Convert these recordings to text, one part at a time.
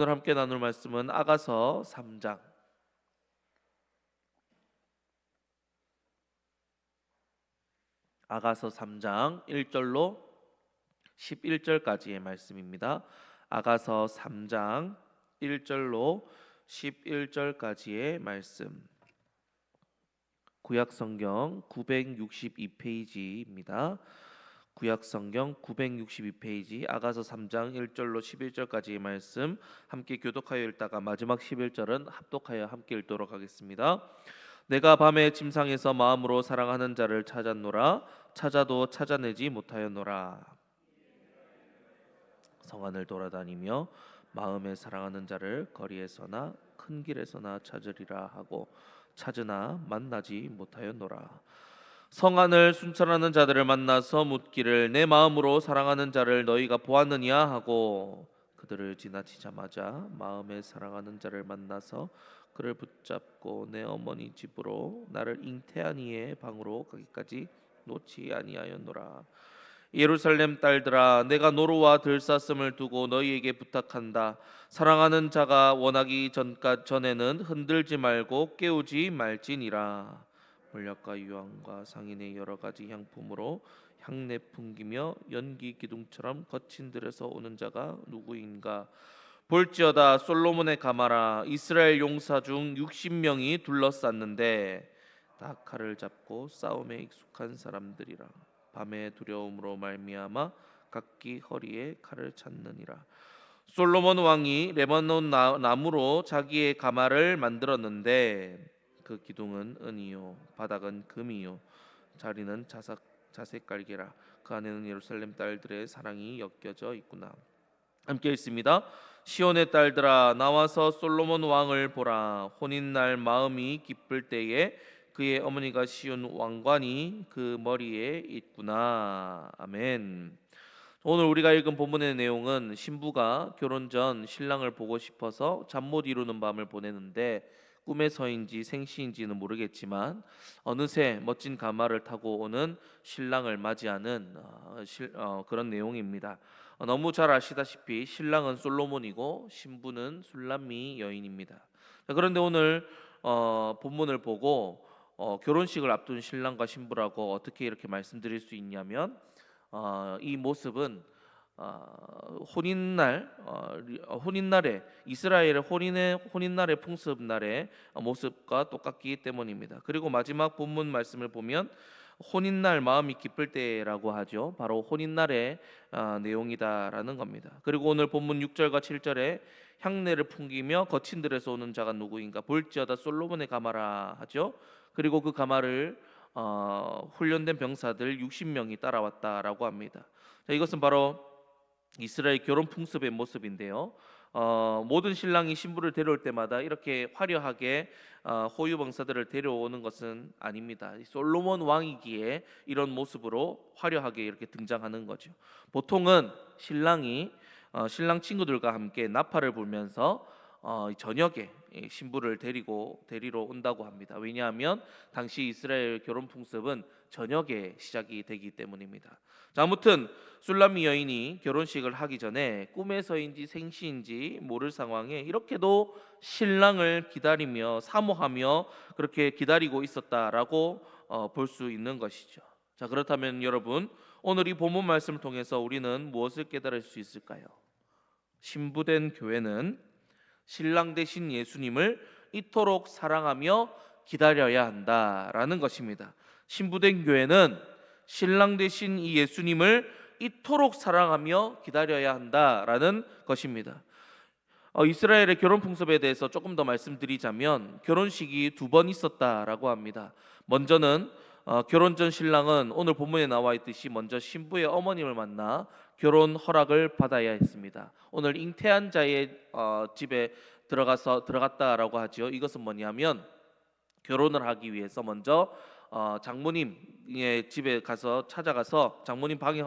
오늘 함께 나눌 말씀은 아가서 3장 1절로 11절까지의 말씀입니다. 아가서 3장 1절로 11절까지의 말씀. 구약성경 962페이지입니다. 구약성경 962페이지 아가서 3장 1절로 11절까지의 말씀 함께 교독하여 읽다가 마지막 11절은 합독하여 함께 읽도록 하겠습니다. 내가 밤에 침상에서 마음으로 사랑하는 자를 찾았노라. 찾아도 찾아내지 못하였노라. 성안을 돌아다니며 마음에 사랑하는 자를 거리에서나 큰 길에서나 찾으리라 하고 찾으나 만나지 못하였노라. 성안을 순찰하는 자들을 만나서 묻기를 내 마음으로 사랑하는 자를 너희가 보았느냐 하고 그들을 지나치자마자 마음에 사랑하는 자를 만나서 그를 붙잡고 내 어머니 집으로 나를 잉태한 이의 방으로 가기까지 놓지 아니하였노라. 예루살렘 딸들아, 내가 노루와 들사슴을 두고 너희에게 부탁한다. 사랑하는 자가 원하기 전에는 흔들지 말고 깨우지 말지니라. 몰약과 유황과 상인의 여러 가지 향품으로 향내 풍기며 연기 기둥처럼 거친 들에서 오는 자가 누구인가? 볼지어다 솔로몬의 가마라. 이스라엘 용사 중 60명이 둘러쌌는데 다 칼을 잡고 싸움에 익숙한 사람들이라. 밤의 두려움으로 말미암아 각기 허리에 칼을 찾느니라. 솔로몬 왕이 레바논 나무로 자기의 가마를 만들었는데 그 기둥은 은이요 바닥은 금이요 자리는 자색 깔개라. 그 안에는 예루살렘 딸들의 사랑이 엮여져 있구나. 함께 읽습니다. 시온의 딸들아, 나와서 솔로몬 왕을 보라. 혼인날 마음이 기쁠 때에 그의 어머니가 씌운 왕관이 그 머리에 있구나. 아멘. 오늘 우리가 읽은 본문의 내용은 신부가 결혼 전 신랑을 보고 싶어서 잠 못 이루는 밤을 보내는데 꿈에서인지 생시인지는 모르겠지만 어느새 멋진 가마를 타고 오는 신랑을 맞이하는 그런 내용입니다. 너무 잘 아시다시피 신랑은 솔로몬이고 신부는 술람미 여인입니다. 그런데 오늘 본문을 보고 결혼식을 앞둔 신랑과 신부라고 어떻게 이렇게 말씀드릴 수 있냐면 이 모습은 혼인날에 이스라엘의 혼인날의 풍습날의 모습과 똑같기 때문입니다. 그리고 마지막 본문 말씀을 보면 혼인날 마음이 기쁠 때라고 하죠. 바로 혼인날의 내용이다라는 겁니다. 그리고 오늘 본문 6절과 7절에 향내를 풍기며 거친 들에서 오는 자가 누구인가 볼지어다 솔로몬의 가마라 하죠. 그리고 그 가마를 훈련된 병사들 60명이 따라왔다라고 합니다. 자, 이것은 바로 이스라엘 결혼 풍습의 모습인데요. 모든 신랑이 신부를 데려올 때마다 이렇게 화려하게 호유 병사들을 데려오는 것은 아닙니다. 솔로몬 왕이기에 이런 모습으로 화려하게 이렇게 등장하는 거죠. 보통은 신랑이 신랑 친구들과 함께 나팔을 불면서 저녁에 신부를 데리러 온다고 합니다. 왜냐하면 당시 이스라엘 결혼 풍습은 저녁에 시작이 되기 때문입니다. 자, 아무튼 술람미 여인이 결혼식을 하기 전에 꿈에서인지 생시인지 모를 상황에 이렇게도 신랑을 기다리며 사모하며 그렇게 기다리고 있었다라고 볼 수 있는 것이죠. 자, 그렇다면 여러분, 오늘 이 본문 말씀을 통해서 우리는 무엇을 깨달을 수 있을까요? 신부된 교회는 신랑 되신 예수님을 이토록 사랑하며 기다려야 한다라는 것입니다. 신부된 교회는 신랑 되신 이 예수님을 이토록 사랑하며 기다려야 한다라는 것입니다. 이스라엘의 결혼 풍습에 대해서 조금 더 말씀드리자면 결혼식이 2번 있었다라고 합니다. 먼저는 결혼 전 신랑은 오늘 본문에 나와 있듯이 먼저 신부의 어머님을 만나 결혼 허락을 받아야 했습니다. 오늘 잉태한 자의 집에 들어갔다라고 하죠. 이것은 뭐냐면 결혼을 하기 위해서 먼저 장모님의 집에 찾아가서 장모님 방에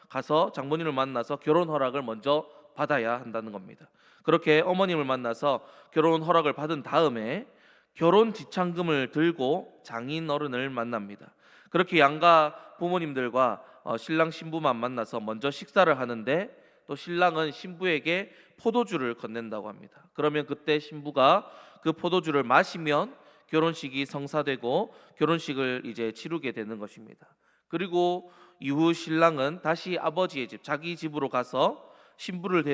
가서 장모님을 만나서 결혼 허락을 먼저 받아야 한다는 겁니다. 그렇게 어머님을 만나서 결혼 허락을 받은 다음에 결혼 지참금을 들고 장인 어른을 만납니다. 그렇게 양가 부모님들과 신랑 신부만 만나서 먼저 식사를 하는데 또 신랑은 신부에게 포도주를 건넨다고 합니다. 그러면 그때 신부가 그 포도주를 마시면 결혼식이 성사되고 결혼식을 이제 치르게 되는 것입니다. 그리고 이후 신랑은 다시 아버지의 집, 자기 집으로 가서 신부를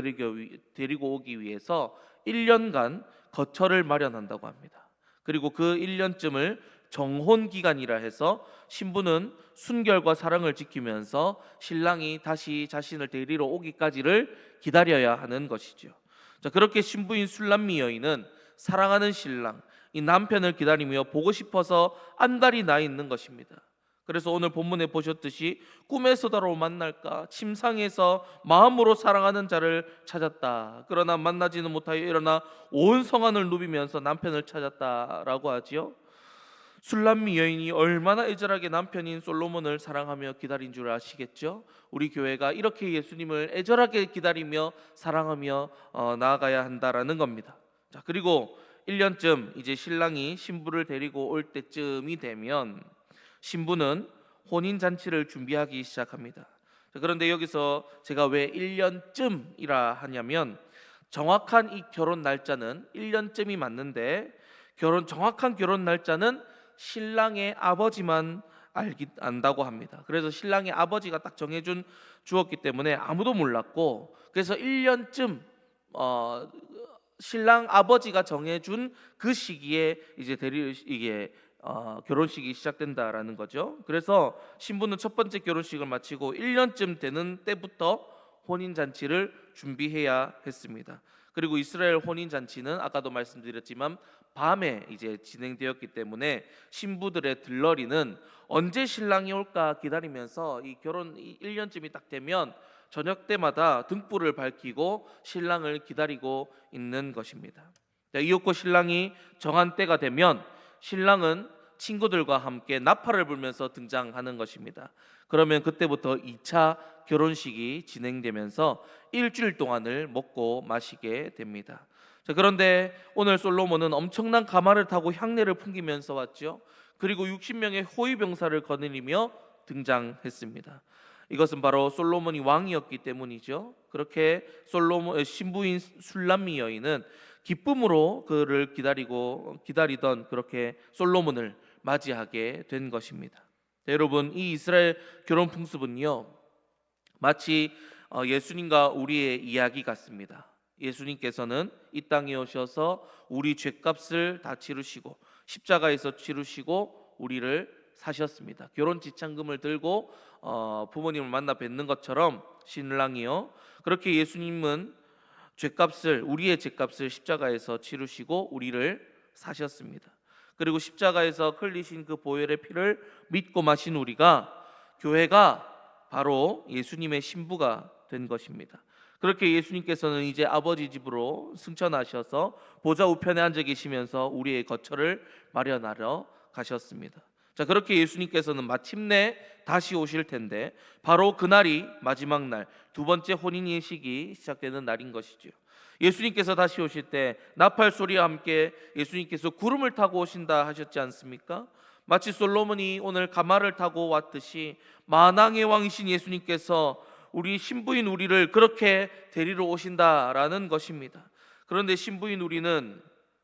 데리고 오기 위해서 1년간 거처를 마련한다고 합니다. 그리고 그 1년쯤을 정혼 기간이라 해서 신부는 순결과 사랑을 지키면서 신랑이 다시 자신을 데리러 오기까지를 기다려야 하는 것이죠. 자, 그렇게 신부인 술람미 여인은 사랑하는 신랑, 이 남편을 기다리며 보고 싶어서 안달이 나 있는 것입니다. 그래서 오늘 본문에 보셨듯이 꿈에서다로 만날까 침상에서 마음으로 사랑하는 자를 찾았다. 그러나 만나지는 못하여 일어나 온 성안을 누비면서 남편을 찾았다라고 하지요. 술람미 여인이 얼마나 애절하게 남편인 솔로몬을 사랑하며 기다린 줄 아시겠죠? 우리 교회가 이렇게 예수님을 애절하게 기다리며 사랑하며 나아가야 한다라는 겁니다. 자, 그리고 1년쯤 이제 신랑이 신부를 데리고 올 때쯤이 되면 신부는 혼인 잔치를 준비하기 시작합니다. 자, 그런데 여기서 제가 왜 1년쯤이라 하냐면 정확한 이 결혼 날짜는 1년쯤이 맞는데 정확한 결혼 날짜는 신랑의 아버지만 안다고 합니다. 그래서 신랑의 아버지가 딱 정해준 주었기 때문에 아무도 몰랐고, 그래서 1년쯤 신랑 아버지가 정해준 그 시기에 이제 이게 결혼식이 시작된다라는 거죠. 그래서 신부는 첫 번째 결혼식을 마치고 1년쯤 되는 때부터 혼인 잔치를 준비해야 했습니다. 그리고 이스라엘 혼인 잔치는 아까도 말씀드렸지만 밤에 이제 진행되었기 때문에 신부들의 들러리는 언제 신랑이 올까 기다리면서 이 결혼 1년쯤이 딱 되면 저녁 때마다 등불을 밝히고 신랑을 기다리고 있는 것입니다. 이윽고 신랑이 정한 때가 되면 신랑은 친구들과 함께 나팔을 불면서 등장하는 것입니다. 그러면 그때부터 2차 결혼식이 진행되면서 일주일 동안을 먹고 마시게 됩니다. 자, 그런데 오늘 솔로몬은 엄청난 가마를 타고 향내를 풍기면서 왔죠. 그리고 60명의 호위병사를 거느리며 등장했습니다. 이것은 바로 솔로몬이 왕이었기 때문이죠. 그렇게 신부인 술람미 여인은 기쁨으로 그를 기다리던 그렇게 솔로몬을 맞이하게 된 것입니다. 여러분, 이 이스라엘 결혼 풍습은요, 마치 예수님과 우리의 이야기 같습니다. 예수님께서는 이 땅에 오셔서 우리 죄값을 다 치르시고 십자가에서 치르시고 우리를 사셨습니다. 결혼 지참금을 들고 부모님을 만나 뵙는 것처럼 신랑이요, 그렇게 예수님은 우리의 죄값을 십자가에서 치르시고 우리를 사셨습니다. 그리고 십자가에서 흘리신 그 보혈의 피를 믿고 마신 우리가, 교회가 바로 예수님의 신부가 된 것입니다. 그렇게 예수님께서는 이제 아버지 집으로 승천하셔서 보좌 우편에 앉아 계시면서 우리의 거처를 마련하러 가셨습니다. 자, 그렇게 예수님께서는 마침내 다시 오실 텐데 바로 그날이 마지막 날, 두 번째 혼인 예식이 시작되는 날인 것이죠. 예수님께서 다시 오실 때 나팔 소리와 함께 예수님께서 구름을 타고 오신다 하셨지 않습니까? 마치 솔로몬이 오늘 가마를 타고 왔듯이 만왕의 왕이신 예수님께서 우리 신부인 우리를 그렇게 데리러 오신다라는 것입니다. 그런데 신부인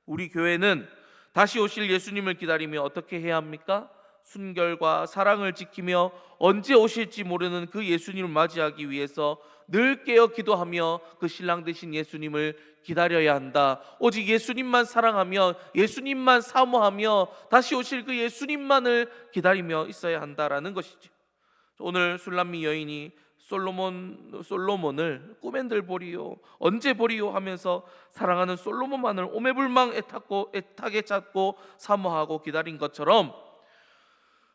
우리 교회는 다시 오실 예수님을 기다리며 어떻게 해야 합니까? 순결과 사랑을 지키며 언제 오실지 모르는 그 예수님을 맞이하기 위해서 늘 깨어 기도하며 그 신랑 되신 예수님을 기다려야 한다. 오직 예수님만 사랑하며 예수님만 사모하며 다시 오실 그 예수님만을 기다리며 있어야 한다라는 것이죠. 오늘 술람미 여인이 솔로몬을 꿈엔들 보리요, 언제 보리요 하면서 사랑하는 솔로몬만을 오매불망 애타게 찾고 사모하고 기다린 것처럼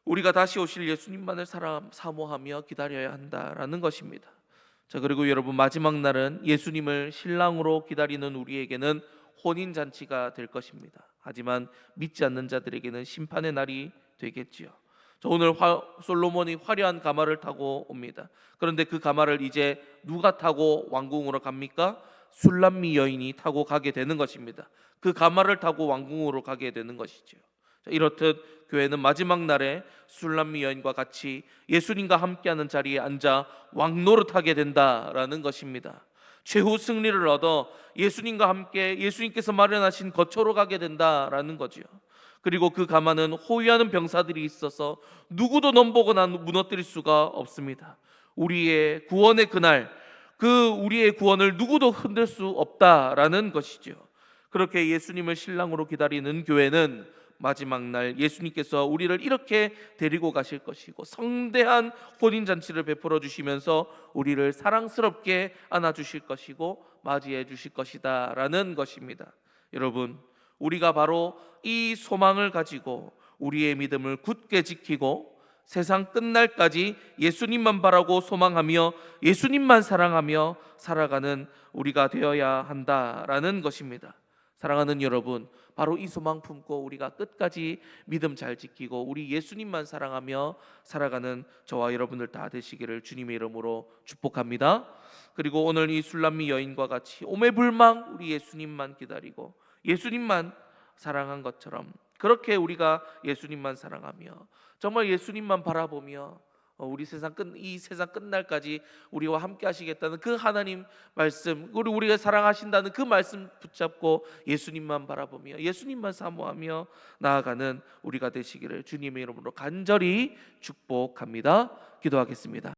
우리가 다시 오실 예수님만을 사모하며 기다려야 한다라는 것입니다. 자, 그리고 여러분, 마지막 날은 예수님을 신랑으로 기다리는 우리에게는 혼인 잔치가 될 것입니다. 하지만 믿지 않는 자들에게는 심판의 날이 되겠지요. 자, 오늘 솔로몬이 화려한 가마를 타고 옵니다. 그런데 그 가마를 이제 누가 타고 왕궁으로 갑니까? 술람미 여인이 타고 가게 되는 것입니다. 그 가마를 타고 왕궁으로 가게 되는 것이죠. 자, 이렇듯 교회는 마지막 날에 술람미 여인과 같이 예수님과 함께하는 자리에 앉아 왕노릇하게 된다라는 것입니다. 최후 승리를 얻어 예수님과 함께 예수님께서 마련하신 거처로 가게 된다라는 거지요. 그리고 그 가마는 호위하는 병사들이 있어서 누구도 넘보거나 무너뜨릴 수가 없습니다. 우리의 구원의 그날, 그 우리의 구원을 누구도 흔들 수 없다라는 것이죠. 그렇게 예수님을 신랑으로 기다리는 교회는 마지막 날 예수님께서 우리를 이렇게 데리고 가실 것이고 성대한 혼인 잔치를 베풀어 주시면서 우리를 사랑스럽게 안아 주실 것이고 맞이해 주실 것이다라는 것입니다. 여러분, 우리가 바로 이 소망을 가지고 우리의 믿음을 굳게 지키고 세상 끝날까지 예수님만 바라고 소망하며 예수님만 사랑하며 살아가는 우리가 되어야 한다라는 것입니다. 사랑하는 여러분, 바로 이 소망 품고 우리가 끝까지 믿음 잘 지키고 우리 예수님만 사랑하며 살아가는 저와 여러분들 다 되시기를 주님의 이름으로 축복합니다. 그리고 오늘 이 술람미 여인과 같이 오매불망 우리 예수님만 기다리고 예수님만 사랑한 것처럼 그렇게 우리가 예수님만 사랑하며 정말 예수님만 바라보며 우리 이 세상 끝날까지 우리와 함께 하시겠다는 그 하나님 말씀, 우리가 사랑하신다는 그 말씀 붙잡고 예수님만 바라보며 예수님만 사모하며 나아가는 우리가 되시기를 주님의 이름으로 간절히 축복합니다. 기도하겠습니다.